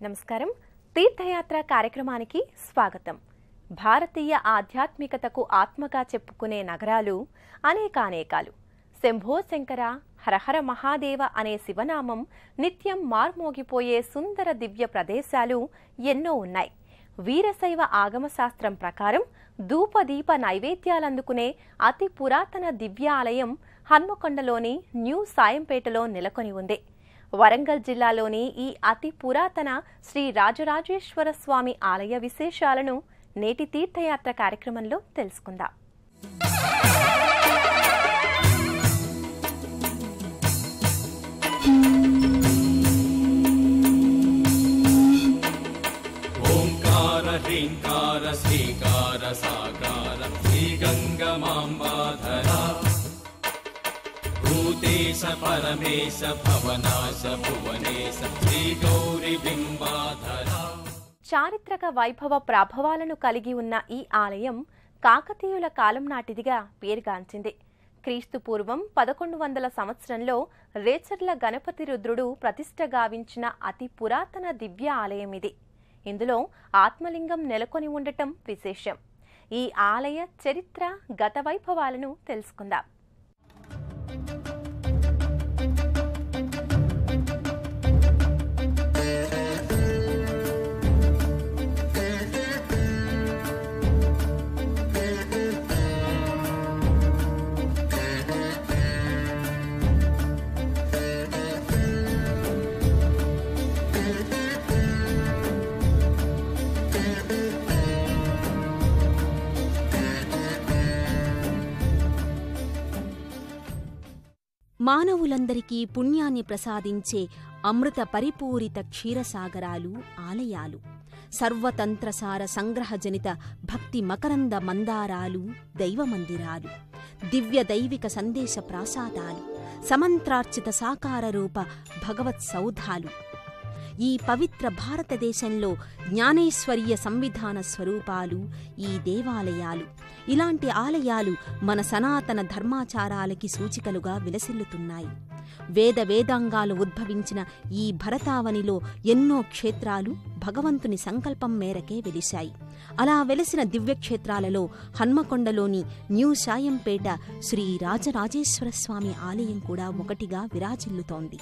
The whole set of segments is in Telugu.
నమస్కారం. తీర్థయాత్ర కార్యక్రమానికి స్వాగతం. భారతీయ ఆధ్యాత్మికతకు ఆత్మగా చెప్పుకునే నగరాలు అనేకానేకాలు. శంభో శంకర, హరహర మహాదేవ అనే శివనామం నిత్యం మార్మోగిపోయే సుందర దివ్య ప్రదేశాలు ఎన్నో ఉన్నాయి. వీరశైవ ఆగమశాస్త్రం ప్రకారం ధూపదీప నైవేద్యాలందుకునే అతి పురాతన దివ్య ఆలయం హన్మకొండలోని న్యూ సాయంపేటలో నెలకొని ఉంది. వరంగల్ జిల్లాలోని ఈ అతి పురాతన శ్రీ రాజరాజేశ్వర స్వామి ఆలయ విశేషాలను నేటి తీర్థయాత్ర కార్యక్రమంలో తెలుసుకుందాం. ఓంకార హ్రీంకార శ్రీకార సాకార శ్రీ గంగమాంబాధర భూతేశ పరమేశ భవనాశ భువనేశ శ్రీ గౌరీ బింబాధర. చారిత్రక వైభవ ప్రాభవాలను కలిగి ఉన్న ఈ ఆలయం కాకతీయుల కాలం నాటిదిగా పేరుగాంచింది. క్రీస్తు పూర్వం 1100 సంవత్సరంలో రేచర్ల గణపతి రుద్రుడు ప్రతిష్ఠ గావించిన అతి పురాతన దివ్య ఆలయం ఇది. ఇందులో ఆత్మలింగం నెలకొని ఉండటం విశేషం. ఈ ఆలయ చరిత్ర, గత వైభవాలను తెలుసుకుందాం. మానవులందరికీ పుణ్యాన్ని ప్రసాదించే అమృత పరిపూరిత క్షీరసాగరాలు ఆలయాలు, సర్వతంత్రసార సంగ్రహజనిత భక్తి మకరంద మందారాలు దైవమందిరాలు, దివ్య దైవిక సందేశ ప్రాసాదాలు, సమంత్రార్చిత సాకార రూప భగవత్ సౌధాలు. ఈ పవిత్ర భారతదేశంలో జ్ఞానేశ్వర్య సంవిధాన స్వరూపాలు ఈ దేవాలయాలు. ఇలాంటి ఆలయాలు మన సనాతన ధర్మాచారాలకి సూచికలుగా విలసిల్లుతున్నాయి. వేద వేదాంగాలు ఉద్భవించిన ఈ భరతావనిలో ఎన్నో క్షేత్రాలు భగవంతుని సంకల్పం మేరకే వెలిశాయి. అలా వెలిసిన దివ్యక్షేత్రాలలో హన్మకొండలోని న్యూ సాయంపేట శ్రీ రాజరాజేశ్వర స్వామి ఆలయం కూడా ఒకటిగా విరాజిల్లుతోంది.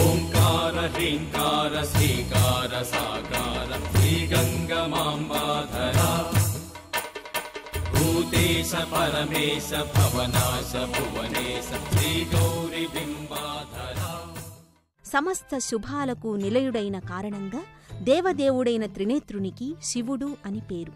ఓంకార హ్రీంకార శ్రీకార సాకార శ్రీ గంగమాంబాధర భూతేశ పరమేశ భవనాశ భువనేశ శ్రీ గౌరీ బింబాధర. సమస్త శుభాలకు నిలయుడైన కారణంగా దేవదేవుడైన త్రినేత్రునికి శివుడు అని పేరు.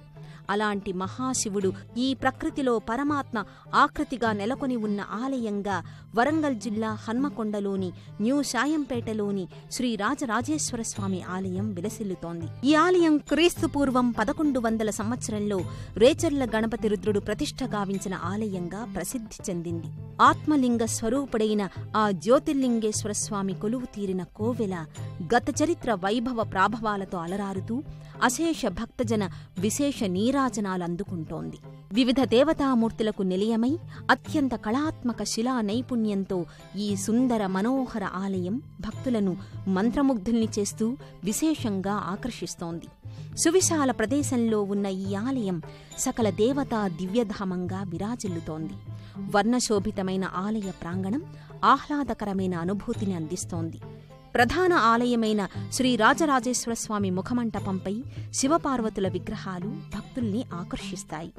అలాంటి మహాశివుడు ఈ ప్రకృతిలో పరమాత్మ ఆకృతిగా నెలకొని ఉన్న ఆలయంగా వరంగల్ జిల్లా హన్మకొండలోని న్యూ సాయంపేటలోని శ్రీ రాజరాజేశ్వర స్వామి ఆలయం విలసిల్లుతోంది. ఈ ఆలయం క్రీస్తు పూర్వం 1100 సంవత్సరంలో రేచర్ల గణపతి రుద్రుడు ప్రతిష్ఠ గావించిన ఆలయంగా ప్రసిద్ధి చెందింది. ఆత్మలింగ స్వరూపుడైన ఆ జ్యోతిర్లింగేశ్వర స్వామి కొలువు తీరిన కోవెల గత చరిత్ర వైభవ ప్రాభవాలతో అలరారుతూ అశేష భక్తజన విశేష నీరాజనాలు అందుకుంటోంది. వివిధ దేవతామూర్తులకు నిలయమై అత్యంత కళాత్మక శిలా నైపుణ్యంతో ఈ సుందర మనోహర ఆలయం భక్తులను మంత్రముగ్ధుల్ని చేస్తూ విశేషంగా ఆకర్షిస్తోంది. సువిశాల ప్రదేశంలో ఉన్న ఈ ఆలయం సకల దేవతా దివ్యధామంగా విరాజిల్లుతోంది. వర్ణశోభితమైన ఆలయ ప్రాంగణం ఆహ్లాదకరమైన అనుభూతిని అందిస్తోంది. ప్రధాన ఆలయమైన శ్రీ రాజరాజేశ్వర స్వామి ముఖమంటపంపై శివపార్వతుల విగ్రహాలు భక్తుల్ని ఆకర్షిస్తాయి.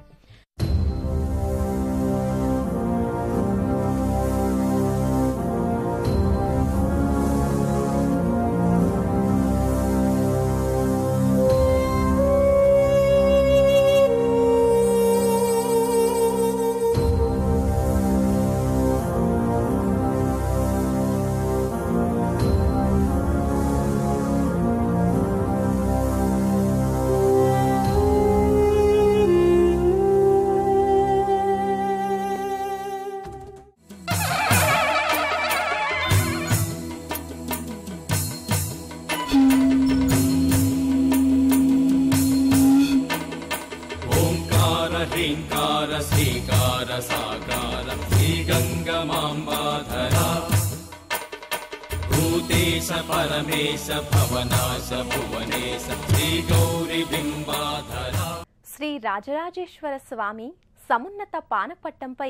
परमेश भवनाश भुवनेश श्रीगौरिबिम्बाधरा। శ్రీ రాజరాజేశ్వర స్వామి సమున్నత పానపట్టంపై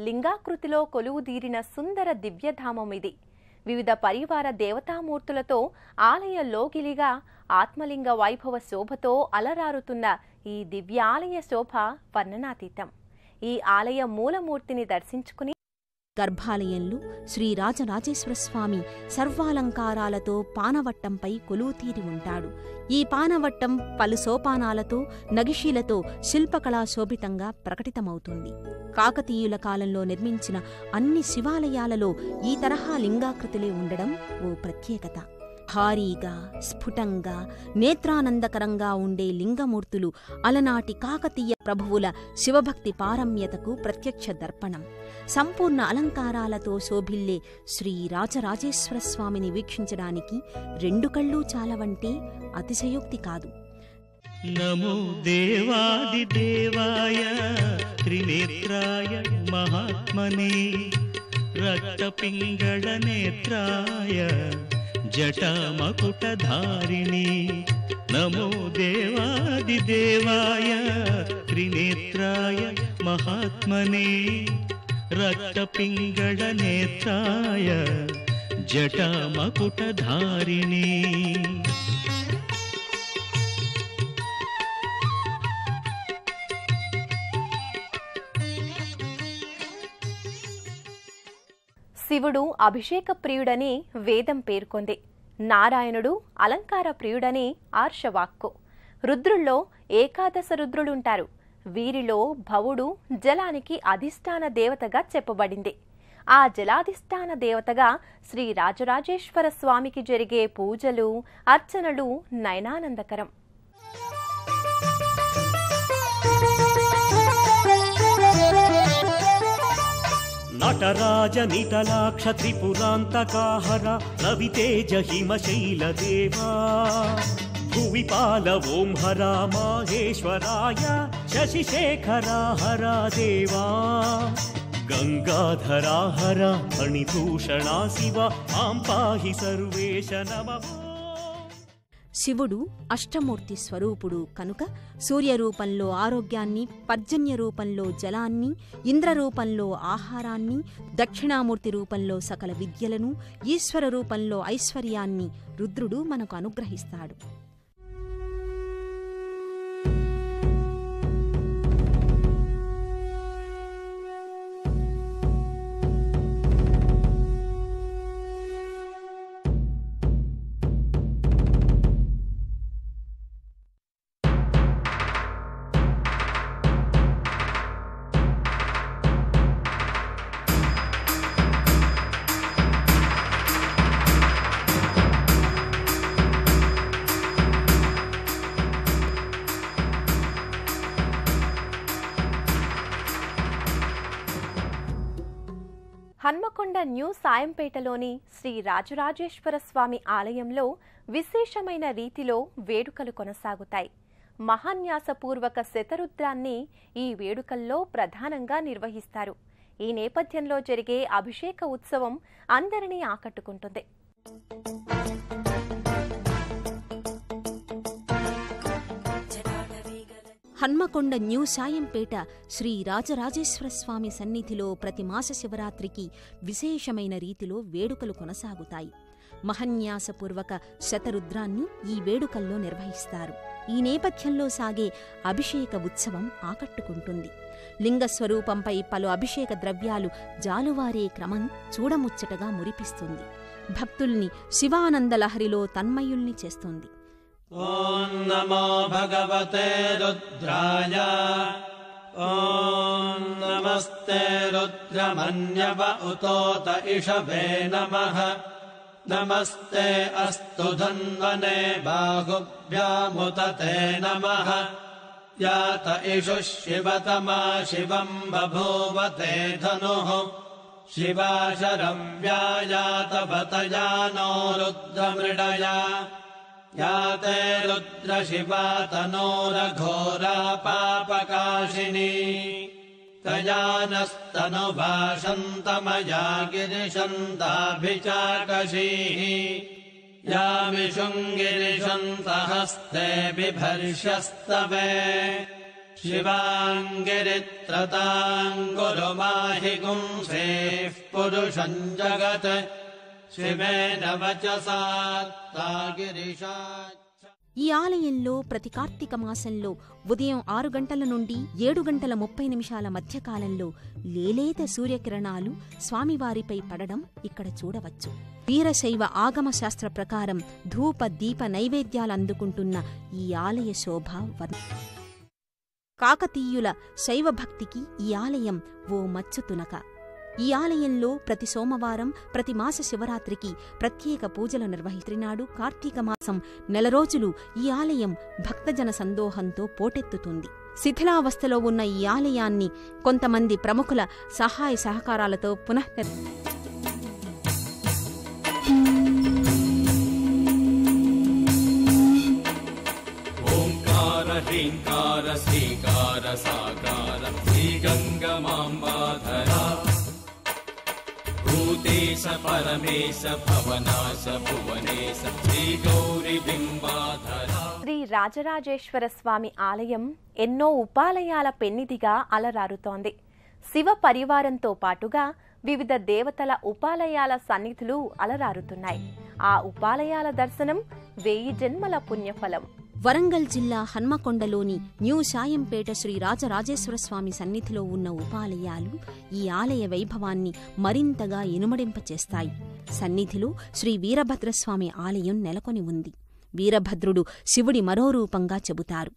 లింగాకృతిలో కొలువుదీరిన సుందర దివ్యధామం ఇది. వివిధ పరివార దేవతామూర్తులతో ఆలయ లోగిలిగా ఆత్మలింగ వైభవ శోభతో అలరారుతున్న ఈ దివ్యాలయ శోభ వర్ణనాతీతం. ఈ ఆలయ మూలమూర్తిని దర్శించుకుని గర్భాలయంలో శ్రీ రాజరాజేశ్వరస్వామి సర్వాలంకారాలతో పానవట్టంపై కొలువుతీరి ఉంటాడు. ఈ పానవట్టం పలు సోపానాలతో నగిషీలతో శిల్పకళా శోభితంగా ప్రకటితమవుతుంది. కాకతీయుల కాలంలో నిర్మించిన అన్ని శివాలయాలలో ఈ తరహా లింగాకృతులే ఉండడం ఓ ప్రత్యేకత. భారీగా స్ఫుటంగా నేత్రానందకరంగా ఉండే లింగమూర్తులు అలనాటి కాకతీయ ప్రభువుల శివభక్తి పారమ్యతకు ప్రత్యక్ష దర్పణం. సంపూర్ణ అలంకారాలతో శోభిల్లే శ్రీ రాజరాజేశ్వరస్వామిని వీక్షించడానికి రెండు కళ్ళు చాలవంటే అతిశయోక్తి కాదు. నమో దేవాదిదేవాయ త్రినేత్రాయ మహాత్మనే రక్తపింగళ నేత్రాయ జటామకుటధారిణి. నమో దేవాదిదేవాయ త్రినేత్రాయ మహాత్మనే రక్తపింగళ నేత్రాయ జటామకుటధారిణి. శివుడు అభిషేక ప్రియుడని వేదం పేర్కొంది. నారాయణుడు అలంకార ప్రియుడని ఆర్షవాక్కు. రుద్రుల్లో ఏకాదశ రుద్రులుంటారు. వీరిలో భవుడు జలానికి అధిష్టాన దేవతగా చెప్పబడింది. ఆ జలాధిష్టాన దేవతగా శ్రీ రాజరాజేశ్వర స్వామికి జరిగే పూజలు అర్చనలు నయనానందకరం. నటరాజ నిటలాక్ష త్రిపురాంతకాహర రవితేజ హిమశైలదేవా భువిపాల ఓం హర మాహేశ్వరాయ శశిశేఖరా హర దేవా గంగాధరా హర ఫణిభూషణా శివ మాం పాహి సర్వేశ నమః. శివుడు అష్టమూర్తి స్వరూపుడు కనుక సూర్యరూపంలో ఆరోగ్యాన్ని, పర్జన్య రూపంలో జలాన్ని, ఇంద్రరూపంలో ఆహారాన్ని, దక్షిణామూర్తి రూపంలో సకల విద్యలను, ఈశ్వర రూపంలో ఐశ్వర్యాన్ని రుద్రుడు మనకు అనుగ్రహిస్తాడు. హన్మకొండ న్యూ సాయంపేటలోని శ్రీ రాజరాజేశ్వర స్వామి ఆలయంలో విశేషమైన రీతిలో వేడుకలు కొనసాగుతాయి. మహాన్యాసపూర్వక శతరుద్రాన్ని ఈ వేడుకల్లో ప్రధానంగా నిర్వహిస్తారు. ఈ నేపథ్యంలో జరిగే అభిషేక ఉత్సవం అందరినీ ఆకట్టుకుంటుంది. హన్మకొండ న్యూ సాయంపేట శ్రీ రాజరాజేశ్వరస్వామి సన్నిధిలో ప్రతి మాస శివరాత్రికి విశేషమైన రీతిలో వేడుకలు కొనసాగుతాయి. మహన్యాసపూర్వక శతరుద్రాన్ని ఈ వేడుకల్లో నిర్వహిస్తారు. ఈ నేపథ్యంలో సాగే అభిషేక ఉత్సవం ఆకట్టుకుంటుంది. లింగస్వరూపంపై పలు అభిషేక ద్రవ్యాలు జాలువారే క్రమం చూడముచ్చటగా మురిపిస్తుంది. భక్తుల్ని శివానందలహరిలో తన్మయుల్ని చేస్తుంది. ఓం నమో భగవతే రుద్రాయ. ఓం నమస్తే రుద్రమన్యవ ఉతోత ఇషవే నమః. నమస్తే అస్తు ధన్వనే బాహుభ్యాముతతే నమః. యాత ఇషు శివతమా శివం బభూవతే ధనుః. శివాశరం వ్యాయాత బతయానో రుద్రమృడయా. యాతే రుద్ర శివా తనోరఘోరా పాపకాశిని. తయానస్తనుభాషంతమయా గిరిశంతాభిచాకశీః. यामिषुङ्गिरिषन्तहस्ते बिभर्ष्यस्तवे शिवाङ्गिरित्रताम् कुरु माहि गुंसेः पुरुषम् जगत् शिवेन वचसा गिरिशा. ఈ ఆలయంలో ప్రతి కార్తీక మాసంలో ఉదయం 6 గంటల నుండి 7 గంటల 30 నిమిషాల మధ్యకాలంలో లేలేత సూర్యకిరణాలు స్వామివారిపై పడడం ఇక్కడ చూడవచ్చు. వీరశైవ ఆగమ శాస్త్ర ప్రకారం ధూప దీప నైవేద్యాలు అందుకుంటున్న ఈ ఆలయ శోభ కాకతీయుల శైవభక్తికి ఈ ఆలయం ఓ మచ్చుతునక. ఈ ఆలయంలో ప్రతి సోమవారం ప్రతి మాస శివరాత్రికి ప్రత్యేక పూజలు నిర్వహిస్తున్నాడు. కార్తీక మాసం 4 రోజులు ఈ ఆలయం భక్తజన సందోహంతో పోటెత్తుతుంది. శిథిలావస్థలో ఉన్న ఈ ఆలయాన్ని కొంతమంది ప్రముఖుల సహాయ సహకారాలతో ఓంకార హ్రీంకార శ్రీకార సాకార శ్రీగంగమాంబాధర భూతేశ పరమేశ భవనాశ భువనేశ శ్రీ గౌరీ బింబాధర. శ్రీ రాజరాజేశ్వర స్వామి ఆలయం ఎన్నో ఉపాలయాల పెన్నిదిగా అలరారుతోంది. శివ పరివారంతో పాటుగా వివిధ దేవతల ఉపాలయాల సన్నిధులు అలరారుతున్నాయి. ఆ ఉపాలయాల దర్శనం 1000 జన్మల పుణ్యఫలం. వరంగల్ జిల్లా హన్మకొండలోని న్యూ శాయంపేట శ్రీ రాజరాజేశ్వరస్వామి సన్నిధిలో ఉన్న ఉపాలయాలు ఈ ఆలయ వైభవాన్ని మరింతగా ఇనుమడింపచేస్తాయి. సన్నిధిలో శ్రీ వీరభద్రస్వామి ఆలయం నెలకొని ఉంది. వీరభద్రుడు శివుడి మరో రూపంగా చెబుతారు.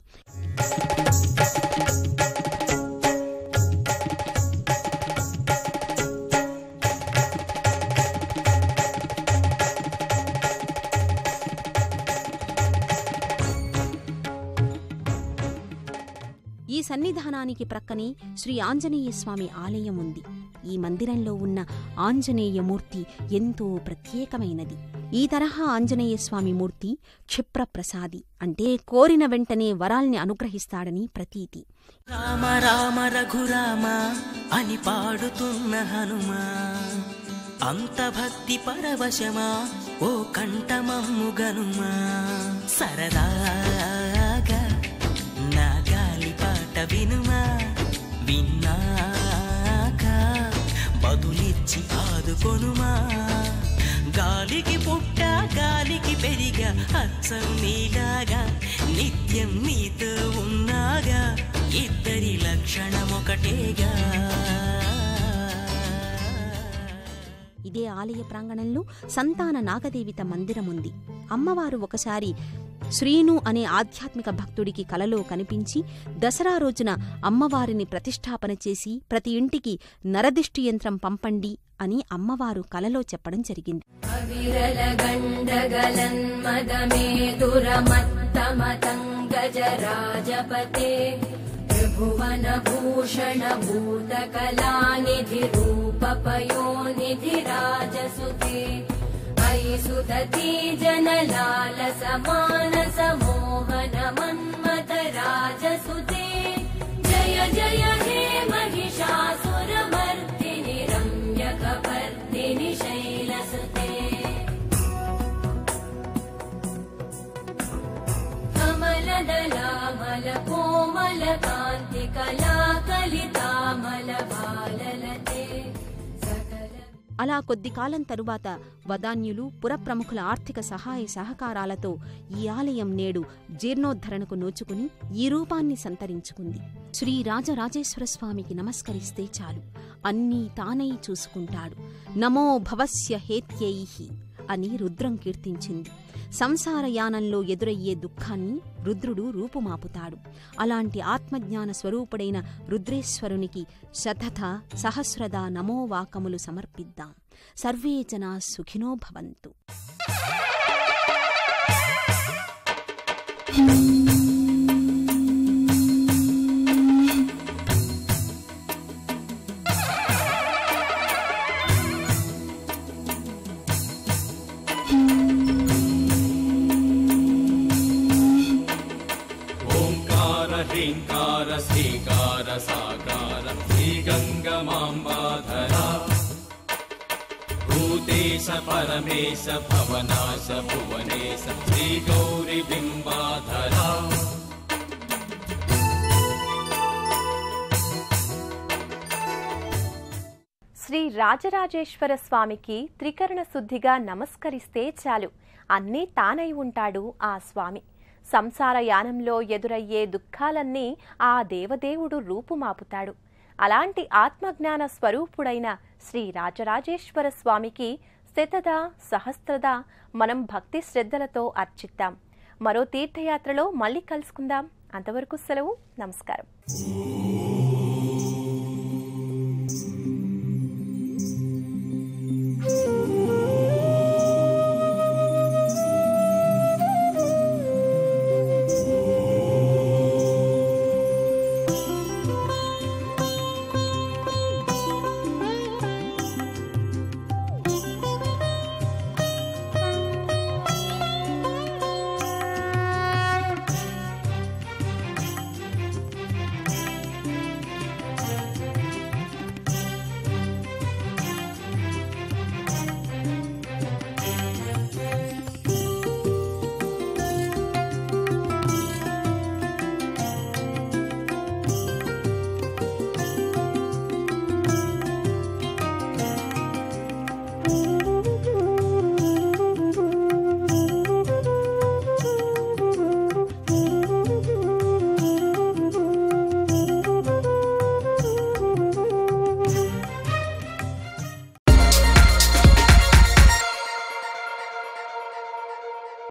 ఈ సన్నిధానానికి ప్రక్కనే శ్రీ ఆంజనేయస్వామి ఆలయం ఉంది. ఈ మందిరంలో ఉన్న ఆంజనేయమూర్తి ఎంతో ప్రత్యేకమైనది. ఈ తరహా ఆంజనేయస్వామి మూర్తి క్షిప్రప్రసాది, అంటే కోరిన వెంటనే వరాల్ని అనుగ్రహిస్తాడని ప్రతీతి. రామ రామ రఘురామ అని పాడుతున్న హనుమా, అంత భక్తి పరవశమా ఓ కంఠమమ్ము గనుమా, సరదాగా నా గాలి పాట వినుమా, విన్నాక బదులిచ్చి ఆదుకొనుమా, గాలికి పుట్ట గాలికి పెరిగా అచ్చం నీలాగా నిత్యం నీతో ఉన్నాగా, ఇద్దరి లక్షణమొకటేగా. ఇదే ఆలయ ప్రాంగణంలో సంతాన నాగదేవిత మందిరముంది. అమ్మవారు ఒకసారి శ్రీను అనే ఆధ్యాత్మిక భక్తుడికి కలలో కనిపించి దసరా రోజున అమ్మవారిని ప్రతిష్ఠాపన చేసి ప్రతి ఇంటికి నరదిష్టి యంత్రం పంపండి అని అమ్మవారు కలలో చెప్పడం జరిగింది. భువన భూషణ భూత కళానిధి రూపపయోనిధి రాజసుతే అయి సుదతి జనలాల సమాన సమోహన మన్మథ రాజసుతే జయ జయ హే మహిషాసురమర్దిని రమ్యకపర్దిని శైలసుతే కమలదలామల కోమల కాంతి కళా కలితామల బాలలతే. అలా కొద్ది కాలం తరువాత వదాన్యులు పురప్రముఖుల ఆర్థిక సహాయ సహకారాలతో ఈ ఆలయం నేడు జీర్ణోద్ధరణకు నోచుకుని ఈ రూపాన్ని సంతరించుకుంది. శ్రీ రాజరాజేశ్వరస్వామికి నమస్కరిస్తే చాలు, అన్నీ తానై చూసుకుంటాడు. నమో భవస్య హేత్యైః అని రుద్రం కీర్తించింది. సంసారయానంలో ఎదురయ్యే దుఃఖాన్ని రుద్రుడు రూపుమాపుతాడు. అలాంటి ఆత్మజ్ఞాన స్వరూపుడైన రుద్రేశ్వరునికి శతథ సహస్రద నమోవాకములు సమర్పిద్దాం. సర్వే జనా సుఖినో భవంతు. ह्रीङ्कार श्रीकार साकार श्रीगङ्गमाम्बाधरा भूतेश पर परमेश भवनाश भुवनेश श्रीगौरी बिम्बाधरा శ్రీ రాజరాజేశ్వర స్వామికి త్రికరణ శుద్ధిగా నమస్కరిస్తే చాలు, అన్నీ తానై ఉంటాడు ఆ స్వామి. సంసార యానంలో ఎదురయ్యే దుఃఖాలన్నీ ఆ దేవదేవుడు రూపుమాపుతాడు. అలాంటి ఆత్మజ్ఞాన స్వరూపుడైన శ్రీ రాజరాజేశ్వర స్వామికి శతదా సహస్రదా మనం భక్తి శ్రద్ధలతో అర్చిద్దాం. మరో తీర్థయాత్రలో మళ్ళీ కలుసుకుందాం. అంతవరకు సెలవు. నమస్కారం.